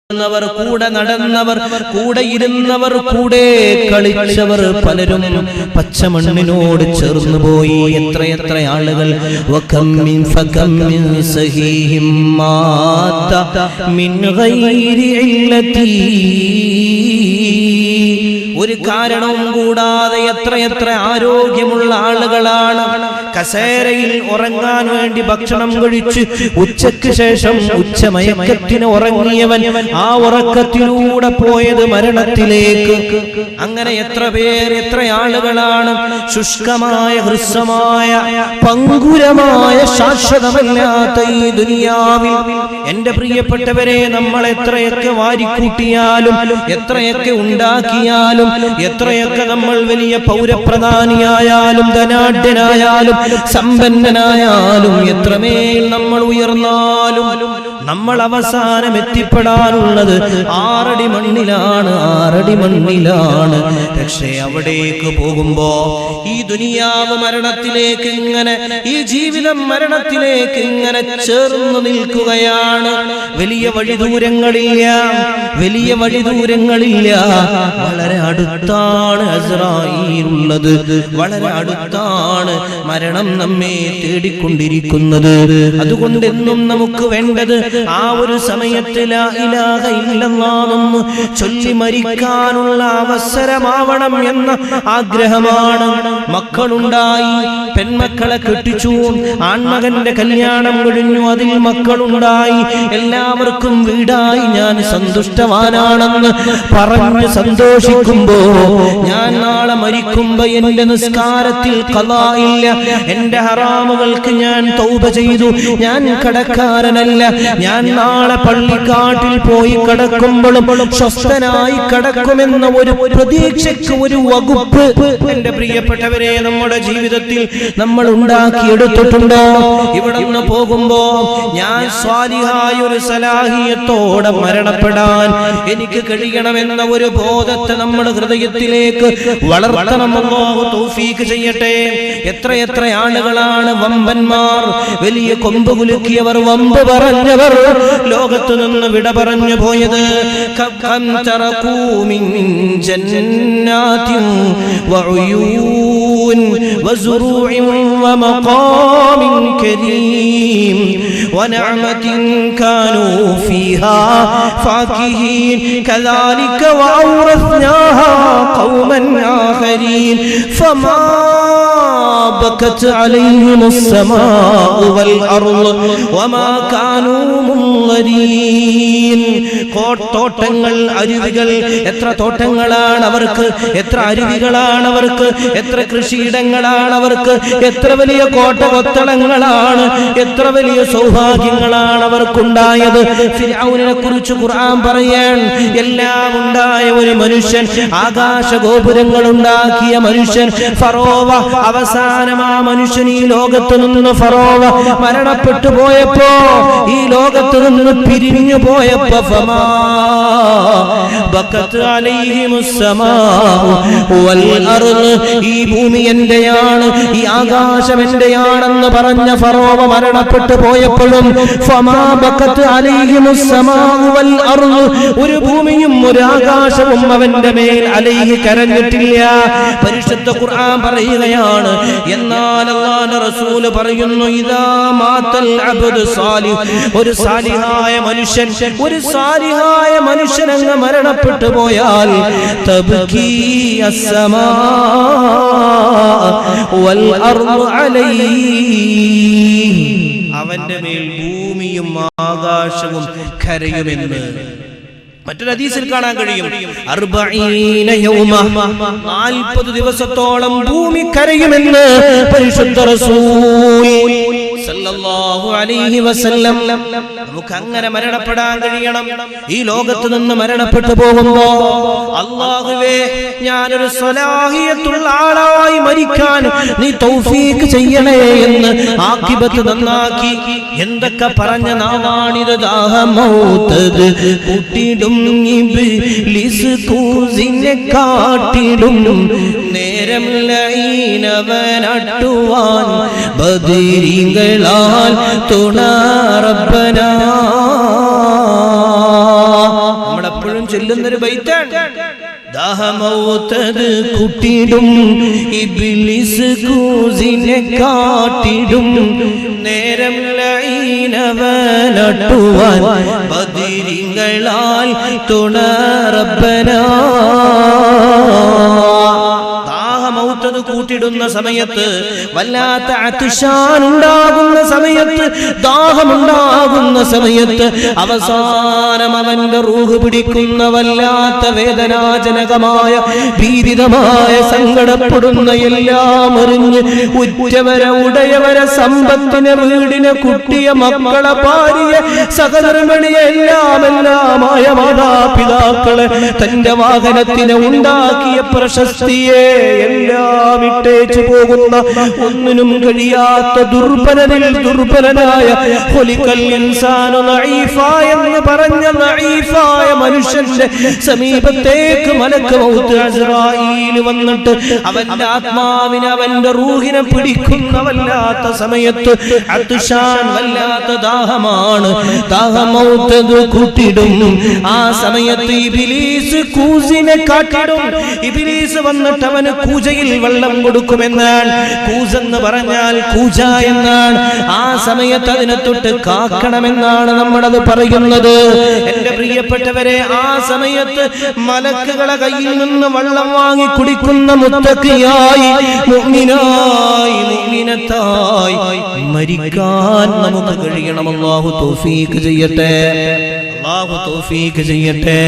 കൂടെ നടന്നവർ, കൂടെ ഇരുന്നവർ, കൂടെ കളിച്ചവർ പലരും പച്ചമണ്ണിനോട് ചേർന്നു പോയി. എത്രയെത്ര ആളുകൾ ഒരു കാരണവും കൂടാതെ എത്രയെത്ര ആരോഗ്യമുള്ള ആളുകളാണ് കസേരയിൽ ഉറങ്ങാൻ വേണ്ടി ഭക്ഷണം കഴിച്ച് ഉച്ചയ്ക്ക് ശേഷം ഉച്ചമയക്കത്തിന് ഉറങ്ങിയവൻ ആ ഉറക്കത്തിലൂടെ പോയത് മരണത്തിലേക്ക്. അങ്ങനെ എത്ര പേർ, എത്ര ആളുകളാണ് ശുഷ്കമായ, ഹ്രസ്വമായ, പങ്കുരമായ, ശാശ്വതമല്ലാത്ത ഈ ദുനിയാവിൽ. എന്റെ പ്രിയപ്പെട്ടവരെ, നമ്മൾ എത്രയൊക്കെ വാരിക്കൂട്ടിയാലും, എത്രയൊക്കെ ഉണ്ടാക്കിയാലും, എത്രയൊക്കെ നമ്മൾ വലിയ പൗരപ്രധാനിയായാലും, ധനാഢ്യനായാലും, സമ്പന്നനായാലും, എത്രമേൽ നമ്മൾ ഉയർന്നാലും നമ്മൾ അവസാനം എത്തിപ്പെടാനുള്ളത് 6 അടി മണ്ണിലാണ്, 6 അടി മണ്ണിലാണ്. പക്ഷേ അവിടേക്ക് പോകുമ്പോ ഈ ദുനിയാവ് മരണത്തിലേക്ക് ഇങ്ങനെ, ഈ ജീവിതം മരണത്തിലേക്ക് ഇങ്ങനെ ചേർന്ന് നിൽക്കുകയാണ്. വലിയ വഴിദൂരങ്ങളില്ല, വലിയ വഴിദൂരങ്ങളില്ല. വളരെ അടുത്താണ് അസ്രായീൽ ഉള്ളത്, വളരെ അടുത്താണ് മരണം നമ്മെ തേടിക്കൊണ്ടിരിക്കുന്നത്. അതുകൊണ്ട് എന്നും നമുക്ക് വേണ്ടത് ആ ഒരു സമയത്ത് ലാ ഇലാഹ ഇല്ലല്ലാഹ് ചൊല്ലി മരിക്കാനുള്ള അവസരമാവണം എന്ന ആഗ്രഹമാണ്. മക്കളുണ്ടായി, പെൺമക്കളെ കെട്ടിച്ചു, ആൺമകന്റെ കല്യാണം കഴിഞ്ഞു, അതിൽ മക്കളുണ്ടായി, എല്ലാവർക്കും വീടായി, ഞാൻ സന്തുഷ്ടവാനാണെന്ന് പറഞ്ഞ് സന്തോഷിക്കുമ്പോ, ഞാൻ നാളെ മരിക്കുമ്പോ എന്റെ നിസ്കാരത്തിൽ ഖളാ ഇല്ല, എന്റെ ഹറാമുകൾക്ക് ഞാൻ തൗബ ചെയ്തു, ഞാൻ കടക്കാരനല്ല, ഞാൻ നാളെ പള്ളിക്കാട്ടിൽ പോയി കടക്കുമ്പോഴും സ്വസ്ഥനായി കടക്കുമെന്ന ഒരു പ്രതീക്ഷയ്ക്ക് ഒരു വകുപ്പ് എന്റെ പ്രിയപ്പെട്ടവരെ നമ്മുടെ ജീവിതത്തിൽ നമ്മൾ ഉണ്ടാക്കിയെടുത്തിട്ടുണ്ടോ? ഇവിടെ നിന്ന് പോകുമ്പോ ഞാൻ സ്വാലിഹായ ഒരു സലാഹിയത്തോടെ മരണപ്പെടാൻ എനിക്ക് കഴിയണമെന്ന ഒരു ബോധത്തെ നമ്മൾ ഹൃദയത്തിലേക്ക് വളർത്തണം. അല്ലാഹു തൗഫീഖ് ചെയ്യട്ടെ. എത്രയെത്ര ആളുകളാണ് വമ്പന്മാർ, വലിയ കൊമ്പ് കുലുക്കിയവർ, വമ്പ് പറഞ്ഞവർ ലോകത്ത് നിന്ന് വിട പറഞ്ഞു പോയത്. ജന്നാതിൻ വഉയൂൻ വസുറൂഇൻ വമഖാമിൻ കരീം വനഅമതിൻ കാനൂ ഫീഹാ ഫാകിഹീൻ കദാലിക വഔറസ്നാഹാ ഖൗമൻ ആഖരീൻ ഫമാ بكت عليهم السماء والأرض وما كانوا منظرين. തോട്ടങ്ങൾ, അരുവികൾ, എത്ര തോട്ടങ്ങളാണ് അവർക്ക്, എത്ര അരുവികളാണ് അവർക്ക്, എത്ര കൃഷിയിടങ്ങളാണ് അവർക്ക്, എത്ര വലിയ കോട്ടകൊത്തളങ്ങളാണ്, എത്ര വലിയ സൗഭാഗ്യങ്ങളാണ് അവർക്കുണ്ടായത്. ഫിർഔനെ കുറിച്ച് ഖുർആൻ പറയാൻ, എല്ലാം ഉണ്ടായ ഒരു മനുഷ്യൻ, ആകാശ ഗോപുരങ്ങൾ ഉണ്ടാക്കിയ മനുഷ്യൻ, ഫറോവ. അവസാനം ആ മനുഷ്യൻ ഈ ലോകത്ത് നിന്ന്, ഫറോവ മരണപ്പെട്ടു പോയപ്പോ, ഈ ലോകത്ത് നിന്ന് പിരിഞ്ഞു പോയപ്പോ, ഫമാ ബക്കത്ത് അലൈഹിമുസ് സമാഉ വൽ അർദ്, ഈ ഭൂമി എന്റെയാണ്, ഈ ആകാശം എന്റെയാണെന്ന് പറഞ്ഞ ഫറോവ മരണപ്പെട്ടു പോയപ്പോഴും, ഫമാ ബക്കത്ത് അലൈഹിമുസ് സമാഉ വൽ അർദ്, ഒരു ഭൂമിയും ഒരു ആകാശവും അവന്റെ മേൽ അലൈഹി കരഞ്ഞിട്ടില്ല. പരിശുദ്ധ ഖുർആൻ പറയുകയാണ്. എന്നാൽ അല്ലാഹുവിന്റെ റസൂൽ പറയുന്നു, ഇദാ മാതൽ അബ്ദു സാലിഹ്, ഒരു സാലിഹായ മനുഷ്യൻ, ഒരു സാലിഹായ മനുഷ്യൻ അങ്ങ് മരണപ്പെട്ടു പോയാൽ, തബ്കി അസ്സമാ വൽ അർദു അലൈഹി, അവന്റെ മേൽ ഭൂമിയും ആകാശവും കരയുമെന്ന് മറ്റൊരു ഹദീസിൽ കാണാൻ കഴിയും. 40 യൗമ, 40 ദിവസത്തോളം ഭൂമി കരയുമെന്ന് പരിശുദ്ധ റസൂൽ സല്ലല്ലാഹു അലൈഹി വസല്ലം. നമുക്ക് അങ്ങനെ മരണപ്പെടാൻ കഴിയണം. ഈ ലോകത്ത് നിന്ന് മരണപ്പെട്ടു പോകുമ്പോ, അല്ലാഹുവേ, ഞാനൊരു സ്വലാഹിയത്തുള്ള ആളായി മരിക്കാൻ നീ തൗഫീഖ് ചെയ്യണേ എന്ന് ആഖിബത്ത് നന്നാക്കി എന്തൊക്കെ പറഞ്ഞ നാവാണിത്. ദാഹമൗതത് കൂട്ടിടും ഇബ്ലീസ് കൂസിനെ കാട്ടിടും, നേരം ലഈനവനട്ടുവാൻ ബദരീകളാൽ തുണ റബ്ബനാ. നമ്മളെപ്പോഴും ചൊല്ലുന്നൊരു ബൈത്താണ്. ദാഹമൗത്തത് കുട്ടിടും ഇബ്ലീസ് കൂസിനെ കാട്ടിടും നേരം ലഈനവനട്ടുവാൻ ബദിരിങ്ങളാൽ തുണ റബ്ബനാ. ദാഹമൗത്തത് കൂട്ടിടുന്ന സമയത്ത്, വല്ലാത്ത അതിശാൻ ഉണ്ടാകുന്ന സമയത്ത്, ദാഹമുണ്ടാകുന്ന സമയത്ത്, അവസാനം അവന്റെ റൂഹ് പിടിക്കുന്ന വല്ലാത്ത വേദനാജനകമായ ഭീതിതമായ സങ്കടപ്പെടുന്ന എല്ലാം അറിഞ്ഞ് ഉറ്റവരെ ഉടയവരെ സമ്പത്തിനെ വീടിനെ കുട്ടിയെ മക്കളെ ഭാര്യയെ സഹധർമ്മിണിയെ എല്ലാമായ മാതാപിതാക്കളെ തന്റെ വാഹനത്തിന് ഉണ്ടാക്കിയ പ്രശസ്തിയെ എല്ലാം ഇട്ടേച്ചു പോകുന്ന ഒന്നിനും കഴിയാത്ത ദുർബലനായ എന്ന് പറഞ്ഞ നഈഫായ മനുഷ്യന്റെ സമീപത്തേക്ക് മലക്ക് മൗത്ത് അസ്രായീൽ വന്നിട്ട് അവന്റെ ആത്മാവിനെ അവന്റെ റൂഹിനെ പിടിക്കുന്ന വല്ലാത്ത സമയത്ത് അത്ഷാൻ വല്ലാത്ത ദാഹമാണ്. ദാഹമൗത്ത് കൂട്ടിടും. ആ സമയത്ത് ഇബ്ലീസ് കൂസിനെ കാട്ടിടും. ഇബ്ലീസ് വന്നിട്ട് അവന് കൂജയിൽ വെള്ളം കൊടുക്കുമെന്നാണ്. കൂസെന്ന് പറഞ്ഞാൽ കൂജ എന്നാണ്. ആ സമയത്ത് അതിനെ തൊട്ട് കാക്കണമെന്നാണ് നമ്മളത് പറയുന്നത്. എന്റെ പ്രിയപ്പെട്ടവരെ, ആ സമയത്ത് മലക്കുകളെ കയ്യിൽ നിന്ന് വെള്ളം വാങ്ങി കുടിക്കുന്ന മുത്തഖിയായി മുഅ്മിനായി മുഅ്മിനത്തായി മരിക്കാൻ നമുക്ക് കഴിയണം. അല്ലാഹു തൗഫീഖ് ചെയ്യട്ടെ. അല്ലാഹു തൗഫീഖ് ചെയ്യട്ടെ.